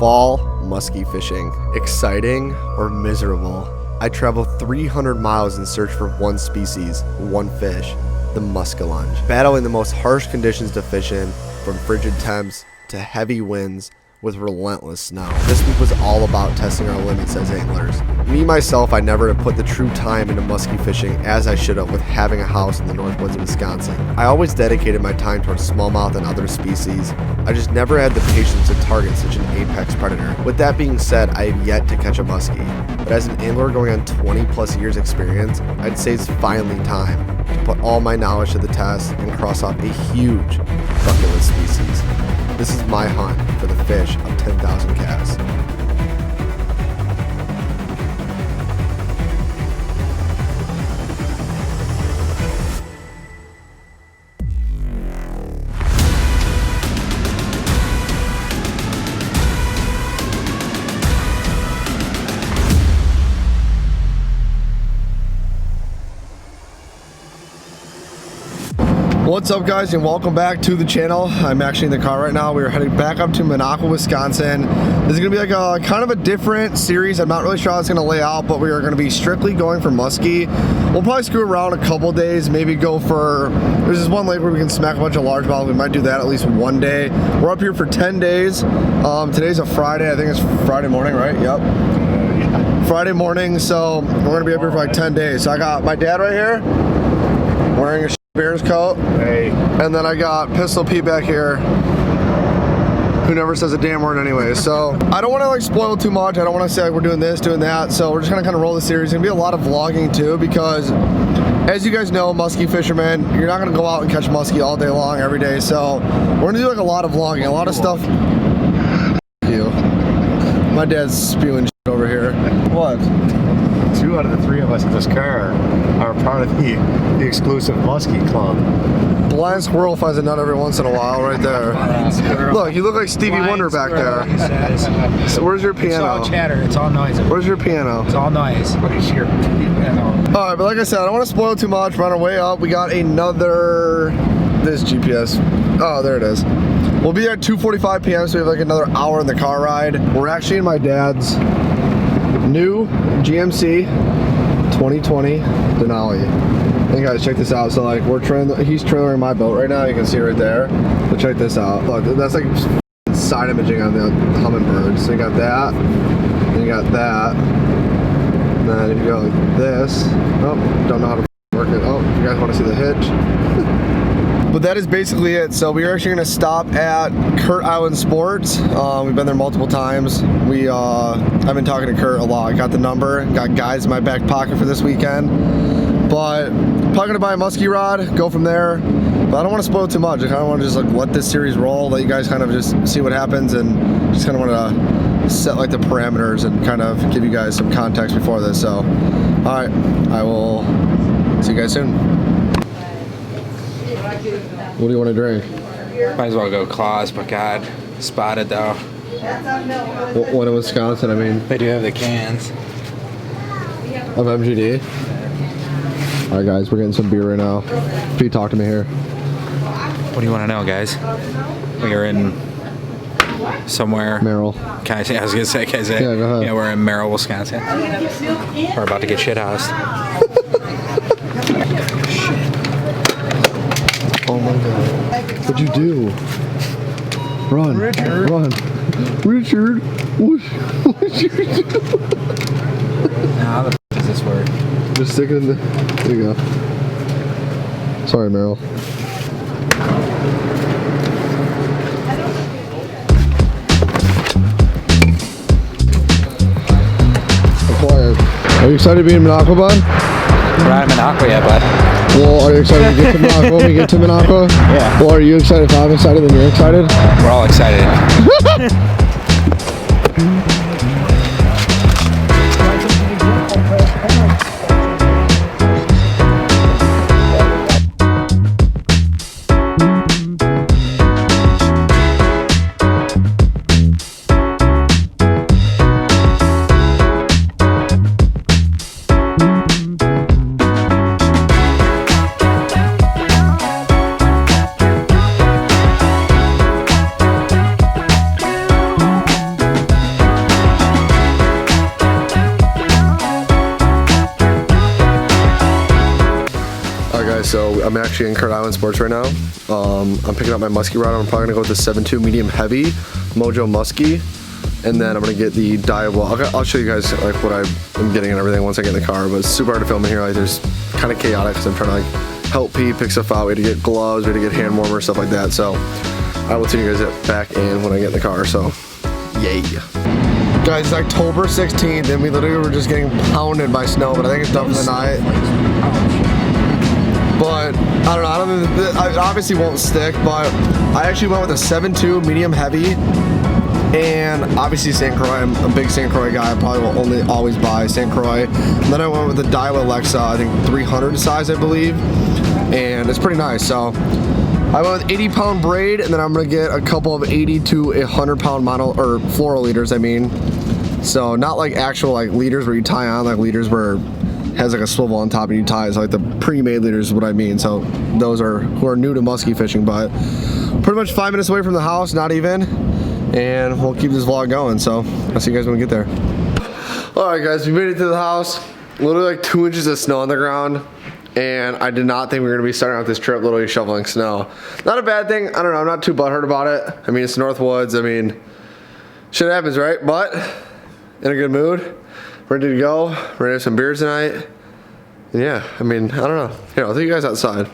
Fall musky fishing. Exciting or miserable? I travel 300 miles in search for one species, one fish, the muskellunge. Battling the most harsh conditions to fish in, from frigid temps to heavy winds with relentless snow. This week was all about testing our limits as anglers. Me, myself, I never have put the true time into musky fishing as I should have with having a house in the north woods of Wisconsin. I always dedicated my time towards smallmouth and other species. I just never had the patience to target such an apex predator. With that being said, I have yet to catch a muskie. But as an angler going on 20 plus years experience, I'd say it's finally time to put all my knowledge to the test and cross off a huge bucket list species. This is my hunt for the fish of 10,000 casts. What's up, guys, and welcome back to the channel. I'm actually in the car right now. We're heading back up to Minocqua, Wisconsin. This is gonna be like a kind of a different series. I'm not really sure how it's gonna lay out, but we are gonna be strictly going for muskie. We'll probably screw around a couple days, maybe go for, there's this one lake where we can smack a bunch of largemouth. We might do that at least one day. We're up here for 10 days. Today's a Friday. I think it's Friday morning, right? Yep. Friday morning, so we're gonna be up here for like 10 days. So I got my dad right here wearing a Bears coat. Hey. And then I got Pistol Pete back here, who never says a damn word anyway. So I don't want to like spoil too much. I don't want to say like we're doing this, doing that. So we're just gonna kind of roll the series. It's gonna be a lot of vlogging too, because as you guys know, muskie fishermen, you're not gonna go out and catch muskie all day long every day. So we're gonna do like a lot of vlogging, a lot of stuff. You. My dad's spewing shit over here. What? 2 out of the 3 of us in this car are part of the exclusive muskie club. Blind squirrel finds a nut every once in a while, right there. Look, you look like Stevie Wonder back there. So where's your piano? It's all chatter. It's all noise. Where's your piano? It's all noise. Where's your piano? All right, but like I said, I don't want to spoil too much. We're on our way up. We got another. This GPS. Oh, there it is. We'll be there at 2:45 p.m. So we have like another hour in the car ride. We're actually in my dad's new GMC 2020 Denali. And guys, check this out. So like he's trailering my boat right now. You can see right there. But check this out. Look, that's like side imaging on the Humminbird. So you got that, and you got that. And then if you go like this, oh, don't know how to work it. Oh, you guys want to see the hitch? But that is basically it. So we are actually going to stop at Kurt Island Sports. We've been there multiple times. I've been talking to Kurt a lot. I got the number, got guys in my back pocket for this weekend. But I'm probably going to buy a muskie rod, go from there. But I don't want to spoil too much. I kind of want to just like let this series roll, let you guys kind of just see what happens, and just kind of want to set like the parameters and kind of give you guys some context before this. So, all right, I will see you guys soon. What do you want to drink? Might as well go Claws, but God, spotted though. What in Wisconsin? I mean, They do have the cans. of MGD. All right, guys, we're getting some beer right now. Pete, talk to me here. What do you want to know, guys? We are in somewhere. Merrill. Can I say? I was gonna say. Can I say? Yeah, go ahead. Yeah, we're in Merrill, Wisconsin. We're about to get shit housed. Oh my God! What'd you do? Run! Richard. Run! Richard! What'd you do? How the does this work? Just stick it in the. There you go. Sorry, Merrill. Are you excited to be in Minocqua, bud? We're not in Minocqua yet, bud. Well, are you excited to get to Minocqua when we get to Minocqua? Yeah. Well, are you excited? If I'm excited, then you're excited? We're all excited. I'm actually in Kurt Island Sports right now. I'm picking up my musky rod. I'm probably gonna go with the 7.2 medium heavy Mojo musky, and then I'm gonna get the diable. I'll show you guys like what I'm getting and everything once I get in the car. But it's super hard to film in here. Like there's kind of chaotic because I'm trying to like help P pick stuff out. We had to get gloves, we had to get hand warmers, stuff like that. So I will see you guys back in when I get in the car. So yay. Guys, it's October 16th, and we literally were just getting pounded by snow, but I think it's done for the night. But I don't know, it obviously won't stick, but I actually went with a 7.2 medium heavy, and obviously St. Croix. I'm a big St. Croix guy. I probably will only always buy St. Croix. And then I went with the Daiwa Alexa, I think 300 size, I believe, and it's pretty nice. So I went with 80-pound braid, and then I'm gonna get a couple of 80 to 100-pound mono or floral leaders. I mean, so not like actual like leaders where you tie on, like leaders where it has like a swivel on top and you tie. It's like the pre-made leaders is what I mean. So those are who are new to musky fishing, but pretty much 5 minutes away from the house, not even. And we'll keep this vlog going. So I'll see you guys when we get there. All right, guys, we made it to the house. Literally like 2 inches of snow on the ground. And I did not think we were gonna be starting out this trip literally shoveling snow. Not a bad thing. I don't know, I'm not too butthurt about it. I mean, it's North Woods. I mean, shit happens, right? But in a good mood, ready to go, ready to have some beers tonight. And yeah, I mean, I don't know. Here, I'll take you guys outside.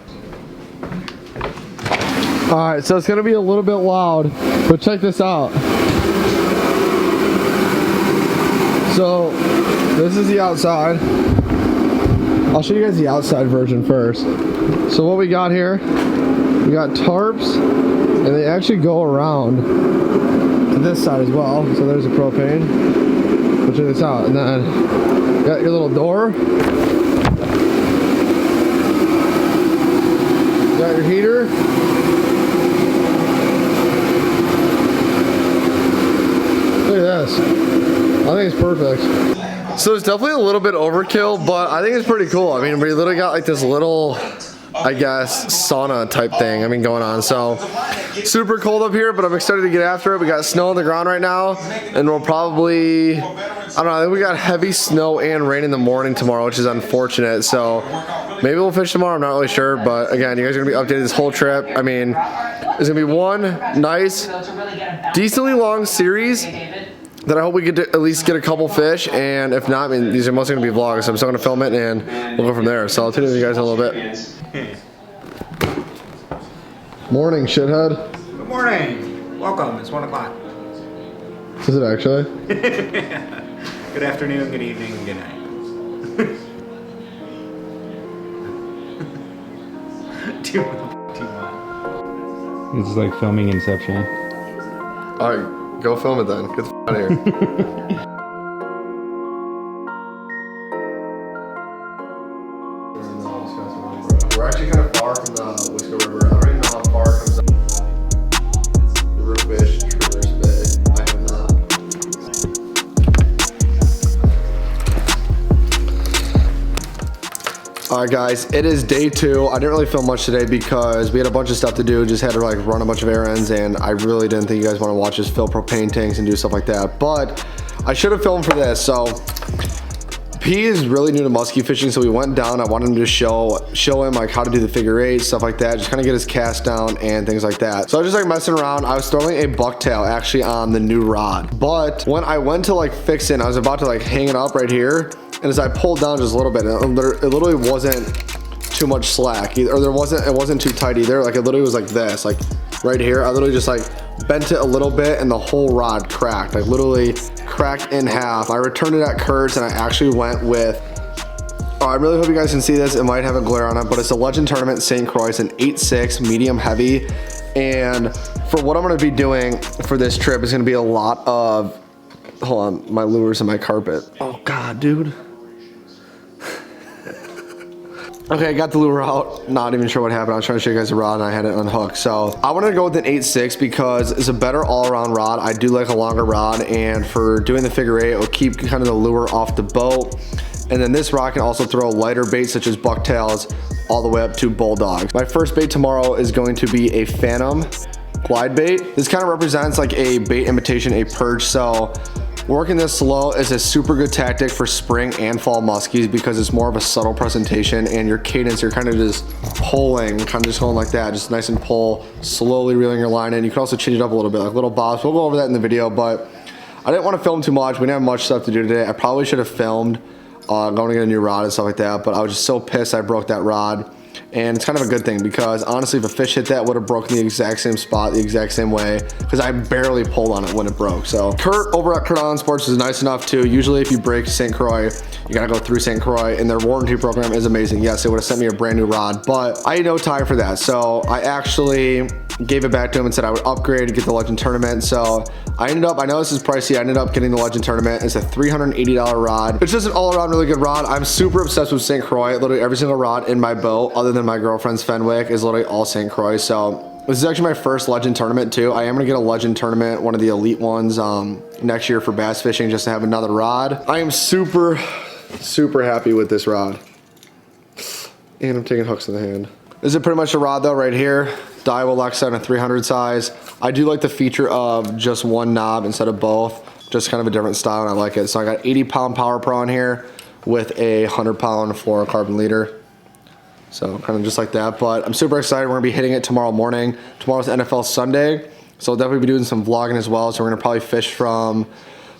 All right, so it's gonna be a little bit loud, but check this out. So this is the outside. I'll show you guys the outside version first. So what we got here, we got tarps, and they actually go around to this side as well. So there's the propane. But check this out. And then you got your little door. You got your heater. Look at this. I think it's perfect. So it's definitely a little bit overkill, but I think it's pretty cool. I mean, we literally got like this little, I guess, sauna type thing, going on. So super cold up here, but I'm excited to get after it. We got snow on the ground right now, and we'll probably, I don't know, I think we got heavy snow and rain in the morning tomorrow, which is unfortunate. So maybe we'll fish tomorrow, I'm not really sure. But again, you guys are gonna be updated this whole trip. I mean, it's gonna be one nice, decently long series that I hope we get to at least get a couple fish, and if not, I mean, these are mostly gonna be vlogs, so I'm still gonna film it and we'll go from there. So I'll tune in with you guys in a little bit. Morning, shithead. Good morning. Welcome. It's 1 o'clock. Is it actually? Good afternoon, good evening, good night. Too much. This is like filming Inception. All right. Go film it then. Get the out of here. We're actually kind of far from the Whisker River. I don't even know how far it comes down. The Riverfish, Traverse Bay. I have not. Alright guys, it is day 2. I didn't really film much today because we had a bunch of stuff to do. Just had to like run a bunch of errands, and I really didn't think you guys want to watch us fill propane tanks and do stuff like that. But I should have filmed for this. So P is really new to musky fishing, so we went down. I wanted him to show him like how to do the figure 8, stuff like that, just kind of get his cast down and things like that. So I was just like messing around. I was throwing a bucktail actually on the new rod, but when I went to like fix it, I was about to like hang it up right here, and as I pulled down just a little bit, it literally wasn't too much slack either, or it wasn't too tight either. Like it literally was like this, like right here. I literally just like bent it a little bit and the whole rod cracked, like literally cracked in half. I returned it at Kurt's, and I actually went with, I really hope you guys can see this. It might have a glare on it, but it's a Legend Tournament St. Croix. It's an 8.6 medium heavy, and for what I'm going to be doing for this trip is going to be a lot of, hold on, my lures and my carpet. Oh god, dude. Okay, I got the lure out. Not even sure what happened. I was trying to show you guys the rod and I had it unhooked. So I wanted to go with an 8.6 because it's a better all-around rod. I do like a longer rod, and for doing the figure 8, it will keep kind of the lure off the boat. And then this rod can also throw lighter baits such as bucktails all the way up to bulldogs. My first bait tomorrow is going to be a Phantom glide bait. This kind of represents like a bait imitation, a perch. So Working this slow is a super good tactic for spring and fall muskies because it's more of a subtle presentation, and your cadence, you're kind of just pulling, kind of just going like that, just nice and pull, slowly reeling your line in. You can also change it up a little bit, like little bobs. We'll go over that in the video, but I didn't want to film too much. We didn't have much stuff to do today. I probably should have filmed going to get a new rod and stuff like that, but I was just so pissed I broke that rod. And it's kind of a good thing because honestly, if a fish hit that, would have broken the exact same spot, the exact same way, because I barely pulled on it when it broke. So Kurt over at Kurt Island Sports is nice enough too. Usually if you break St. Croix, you gotta go through St. Croix, and their warranty program is amazing. Yes, they would have sent me a brand new rod, but I had no time for that. So I actually gave it back to him and said I would upgrade to get the Legend Tournament. So I ended up, I know this is pricey, I ended up getting the Legend Tournament. It's a $380 rod. It's just an all around really good rod. I'm super obsessed with St. Croix. Literally every single rod in my boat, other than my girlfriend's Fenwick, is literally all St. Croix. So this is actually my first Legend Tournament too. I am gonna get a Legend Tournament, one of the elite ones next year for bass fishing, just to have another rod. I am super happy with this rod. And I'm taking hooks in the hand. This is pretty much the rod though right here. Daiwa Alexa in a 300 size. I do like the feature of just one knob instead of both. Just kind of a different style and I like it. So I got 80-pound Power Pro in here with a 100-pound fluorocarbon leader. So kind of just like that, but I'm super excited. We're gonna be hitting it tomorrow morning. Tomorrow's NFL Sunday, so I'll definitely be doing some vlogging as well. So we're gonna probably fish from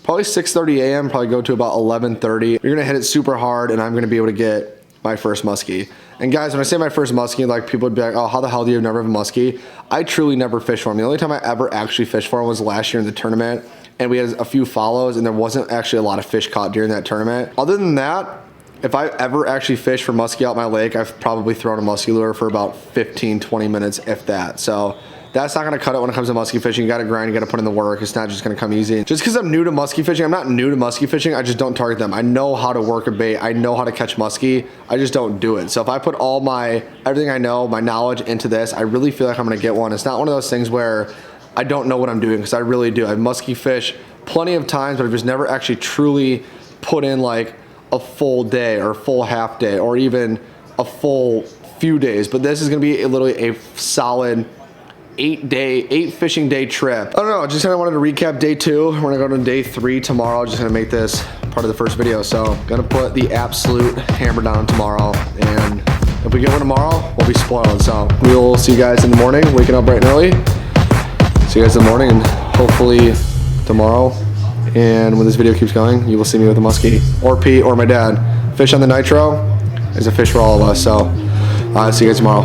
probably 6:30 a.m., probably go to about 11:30. We're gonna hit it super hard and I'm gonna be able to get my first muskie. And guys, when I say my first muskie, like people would be like, oh, how the hell do you never have a muskie? I truly never fished for him. The only time I ever actually fished for him was last year in the tournament, and we had a few follows and there wasn't actually a lot of fish caught during that tournament. Other than that, if I ever actually fished for muskie out my lake, I've probably thrown a muskie lure for about 15-20 minutes, if that. So that's not gonna cut it when it comes to muskie fishing. You gotta grind, you gotta put in the work. It's not just gonna come easy. Just because I'm new to muskie fishing, I'm not new to muskie fishing, I just don't target them. I know how to work a bait, I know how to catch muskie, I just don't do it. So if I put all everything I know, my knowledge into this, I really feel like I'm gonna get one. It's not one of those things where I don't know what I'm doing, because I really do. I've muskie fished plenty of times, but I've just never actually truly put in like a full day or a full half day or even a full few days. But this is gonna be literally a solid 8 fishing day trip. I don't know, just kind of wanted to recap day 2. We're gonna go to day 3 tomorrow. Just gonna make this part of the first video. So gonna put the absolute hammer down tomorrow, and if we get one tomorrow, we'll be spoiled. So we'll see you guys in the morning, waking up bright and early. See you guys in the morning, and hopefully tomorrow, and when this video keeps going, you will see me with a muskie or Pete or my dad. Fish on the Nitro is a fish for all of us. So see you guys tomorrow.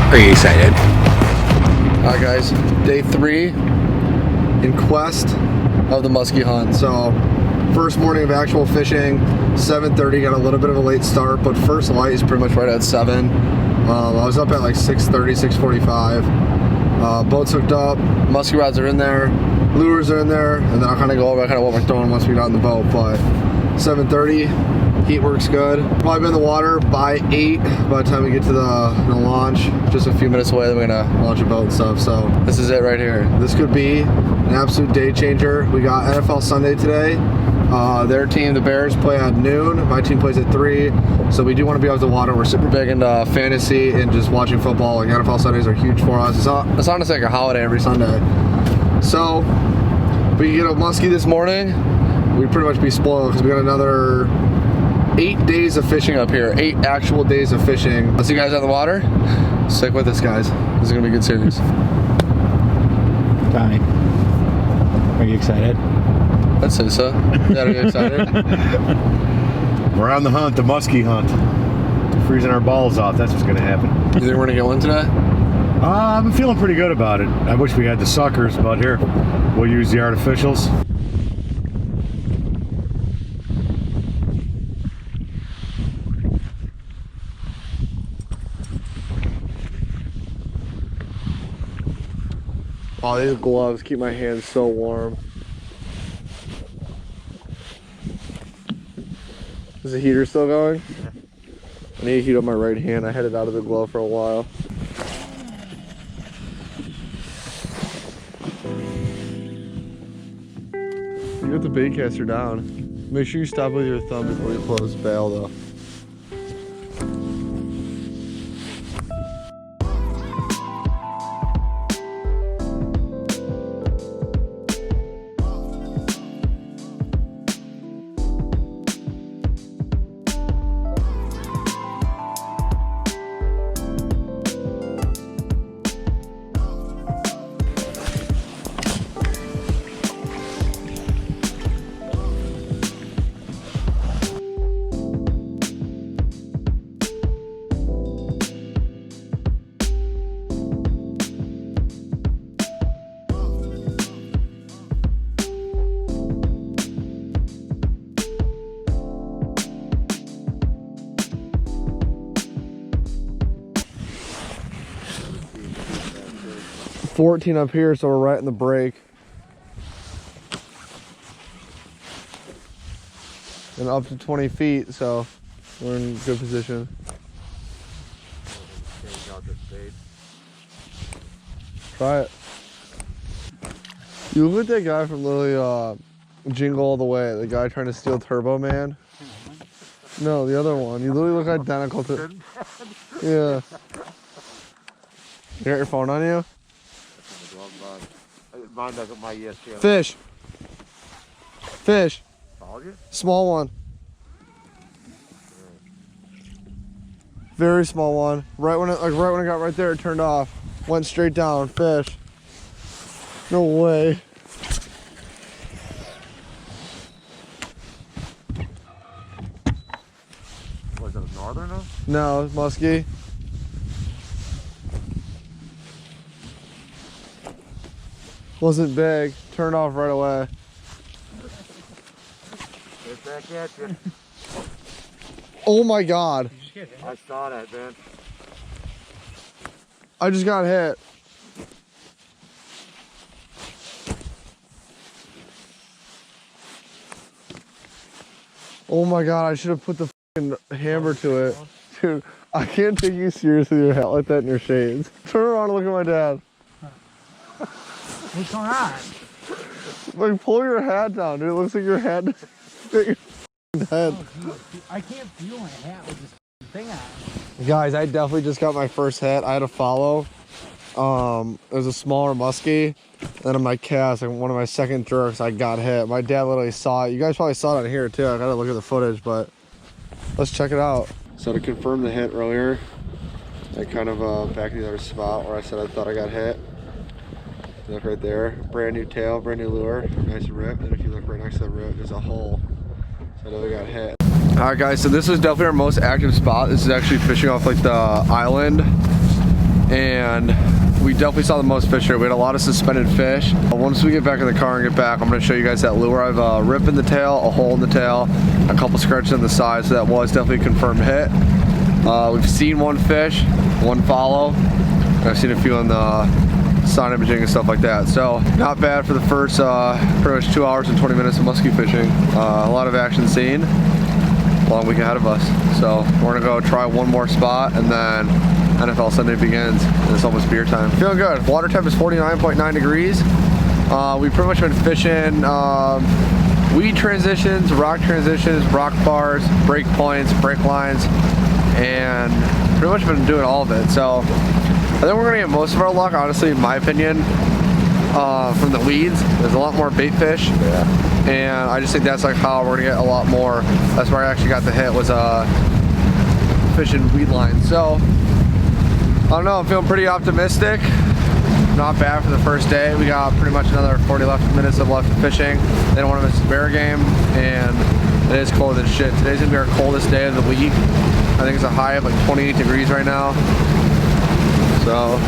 Are you excited? Alright guys, day 3 in quest of the muskie hunt. So first morning of actual fishing, 7:30, got a little bit of a late start, but first light is pretty much right at 7. I was up at like 6:30, 6:45. Boat's hooked up, muskie rods are in there, lures are in there, and then I'll kind of go over kind of what we're throwing once we got in the boat. But 7:30, heat works good. Probably been in the water by 8 by the time we get to the launch. Just a few minutes away, then we're gonna launch a boat and stuff. So this is it right here. This could be an absolute day changer. We got NFL Sunday today. Their team, the Bears, play at noon. My team plays at 3. So we do want to be out of the water. We're super big into fantasy and just watching football. Like NFL Sundays are huge for us. It's honestly like a holiday every Sunday. So if we get a muskie this morning, we'd pretty much be spoiled because we got another 8 days of fishing up here. 8 actual days of fishing. Let's see you guys out in the water. Stick with us, guys. This is gonna be a good series. Tommy, are you excited? I'd say so. Yeah, are you excited? We're on the hunt, the muskie hunt. Freezing our balls off, that's what's gonna happen. You think we're gonna get one today? I'm feeling pretty good about it. I wish we had the suckers, but here, we'll use the artificials. Oh, these gloves keep my hands so warm. Is the heater still going? Yeah. I need to heat up my right hand. I had it out of the glove for a while. You got the baitcaster down. Make sure you stop with your thumb before you close bail though. $14 up here, so we're right in the break. And up to 20 feet, so we're in good position. Try it. You look at that guy from literally Jingle All the Way, the guy trying to steal Turbo Man. No, the other one. You literally look identical to. Yeah. You got your phone on you? Fish. Fish. Small one. Very small one. Right when it got right there, it turned off. Went straight down. Fish. No way. Was it a northerner? No, it's musky. Wasn't big. Turned off right away. Get back at you. Oh my god. I saw that, man. I just got hit. Oh my god, I should have put the fucking hammer to it. Dude, I can't take you seriously with your hat like that in your shades. Turn around and look at my dad. What's going on? Like, pull your hat down, dude. It looks like your hat is your head. Oh, dude, I can't feel my hat with this thing on. Guys, I definitely just got my first hit. I had to follow. It was a smaller muskie. Then on my cast, like one of my second jerks, I got hit. My dad literally saw it. You guys probably saw it on here too. I gotta look at the footage, but let's check it out. So to confirm the hit earlier, I kind of back in the other spot where I said I thought I got hit. Look right there, brand new tail, brand new lure, nice rip. And if you look right next to the rip, there's a hole. So I know they got hit. All right, guys. So this is definitely our most active spot. This is actually fishing off like the island, and we definitely saw the most fish here. We had a lot of suspended fish. Once we get back in the car and get back, I'm going to show you guys that lure. I have a rip in the tail, a hole in the tail, a couple scratches on the side. So that was definitely a confirmed hit. We've seen one fish, one follow. I've seen a few on the sound imaging and stuff like that. So not bad for the first pretty much 2 hours and 20 minutes of musky fishing. A lot of action seen. Long week ahead of us. So we're gonna go try one more spot and then NFL Sunday begins. And it's almost beer time. Feeling good. Water temp is 49.9 degrees. We've pretty much been fishing weed transitions, rock bars, break points, break lines, and pretty much been doing all of it. So I think we're gonna get most of our luck, honestly, in my opinion, from the weeds. There's a lot more bait fish, and I just think that's like how we're gonna get a lot more. That's where I actually got the hit, was fishing weed line. So I don't know, I'm feeling pretty optimistic. Not bad for the first day. We got pretty much another 40 minutes of left fishing. They don't want to miss the bear game, and it is cold as shit. Today's gonna be our coldest day of the week. I think it's a high of like 28 degrees right now. So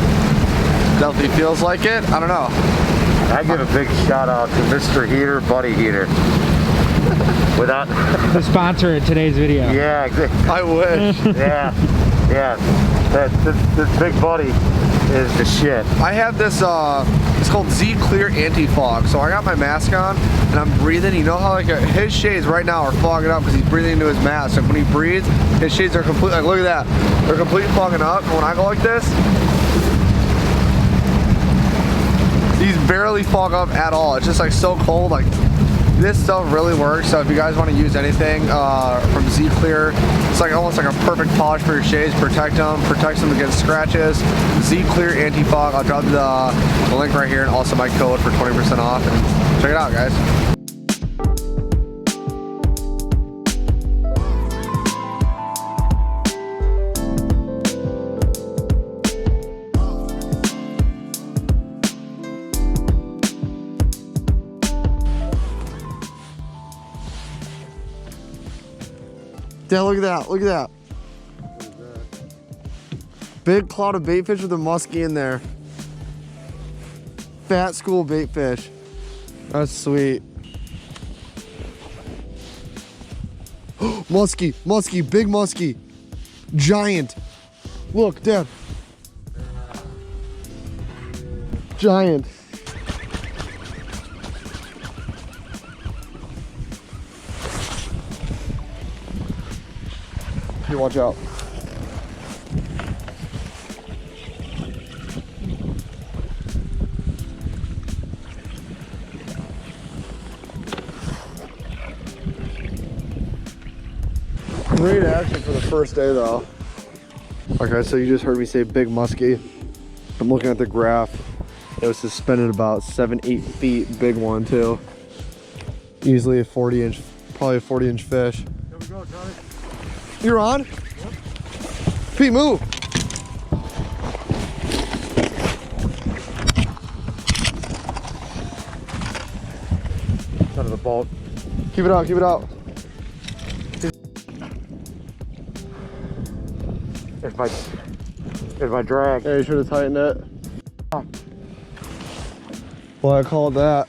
definitely feels like it. I don't know. I give a big shout out to Mr. Heater, Buddy Heater. Without The sponsor of today's video. yeah, I wish. yeah. This big buddy is the shit. I had this It's called Z Clear Anti-Fog. So I got my mask on and I'm breathing. You know how like his shades right now are fogging up because he's breathing into his mask. Like when he breathes, his shades are completely, like look at that. They're completely fogging up. And when I go like this, these barely fog up at all. It's just like so cold. Like this stuff really works. So if you guys want to use anything from Z Clear, it's like almost like a perfect polish for your shades. Protects them against scratches. Z Clear Anti-Fog. I'll drop the link right here and also my code for 20% off. And check it out, guys. Dad, look at that, look at that. What is that? Big cloud of bait fish with a muskie in there. Fat school bait fish. That's sweet. Muskie, muskie, big muskie. Giant. Look, Dad. Giant. Here, watch out. Great action for the first day though. Okay, so you just heard me say big muskie. I'm looking at the graph. It was suspended about 7-8 feet, big one too. Easily a 40-inch, probably a 40-inch fish. Here we go, Johnny. You're on? Yep. Pete, move. Out of the boat. Keep it out, keep it out. If my drag. Yeah, you should have tightened it. Well, I called that.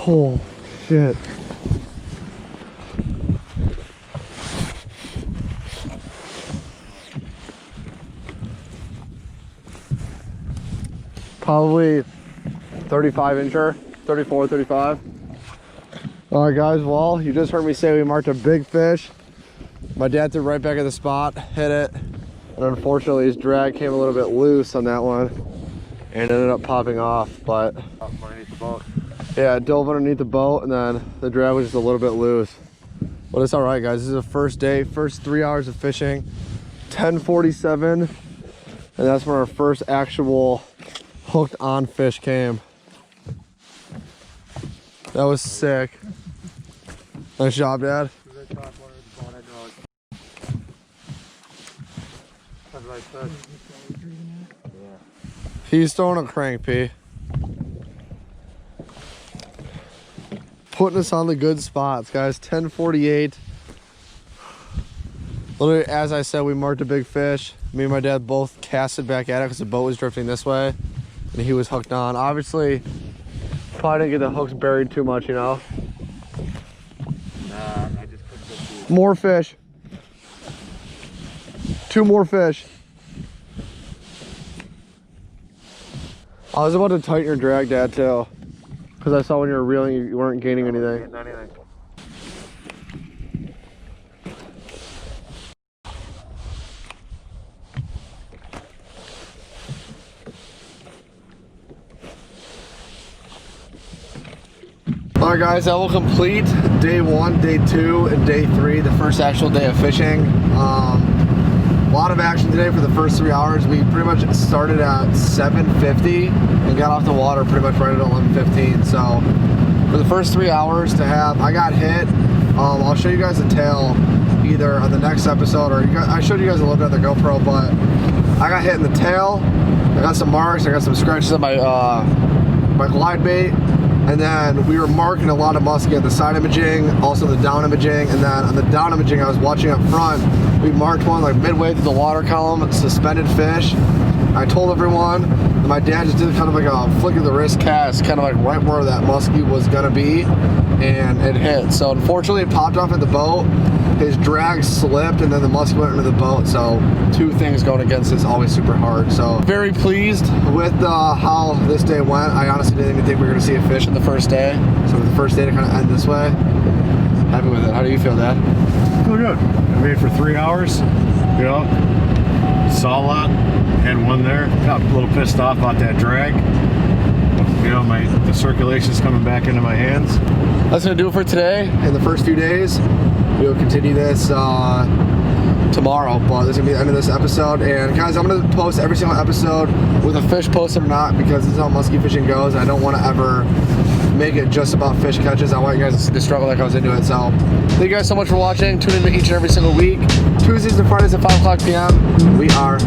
Oh, shit. Probably 35 incher, 34, 35. All right, guys, well, you just heard me say we marked a big fish. My dad threw right back at the spot, hit it, and unfortunately his drag came a little bit loose on that one and ended up popping off, but Underneath the boat. yeah, it dove underneath the boat and then the drag was just a little bit loose. But it's all right, guys. This is the first day, first 3 hours of fishing, 10:47, and that's when our first actual hooked on fish came. That was sick. Nice job, Dad. He's throwing a crank, P. Putting us on the good spots, guys. 10:48. Literally, as I said, we marked a big fish. Me and my dad both casted back at it because the boat was drifting this way, and he was hooked on. Obviously, probably didn't get the hooks buried too much, you know. Nah, I just couldn't. More fish. 2 more fish. I was about to tighten your drag, Dad, too. Because I saw when you were reeling, you weren't gaining anything. All right, guys, that will complete day 1, day 2, and day 3, the first actual day of fishing. A lot of action today for the first 3 hours. We pretty much started at 7:50 and got off the water pretty much right at 11:15. So for the first 3 hours to have, I got hit. I'll show you guys the tail either on the next episode or I showed you guys a little bit of the GoPro, but I got hit in the tail. I got some marks. I got some scratches on my my glide bait. And then we were marking a lot of muskie on the side imaging, also the down imaging, and then on the down imaging I was watching up front. We marked one like midway through the water column, suspended fish. I told everyone And my dad just did kind of like a flick of the wrist cast, kind of like right where that muskie was gonna be, and it hit. So unfortunately it popped off at the boat. His drag slipped and then the muskie went into the boat. So two things going against this, always super hard. So very pleased with how this day went. I honestly didn't even think we were gonna see a fish in the first day. So for the first day to kind of end this way, happy with it. How do you feel, Dad? Feel good. I made it for 3 hours. You know, saw a lot. Had one there. Got a little pissed off about that drag. You know, the circulation's coming back into my hands. That's gonna do it for today. In the first few days, we will continue this tomorrow, but this is gonna be the end of this episode. And guys, I'm gonna post every single episode with a fish posted or not, because this is how musky fishing goes. I don't want to ever make it just about fish catches. I want you guys to see the struggle that goes into it. So thank you guys so much for watching. Tune in to each and every single week. Tuesdays and Fridays at 5 o'clock p.m. We are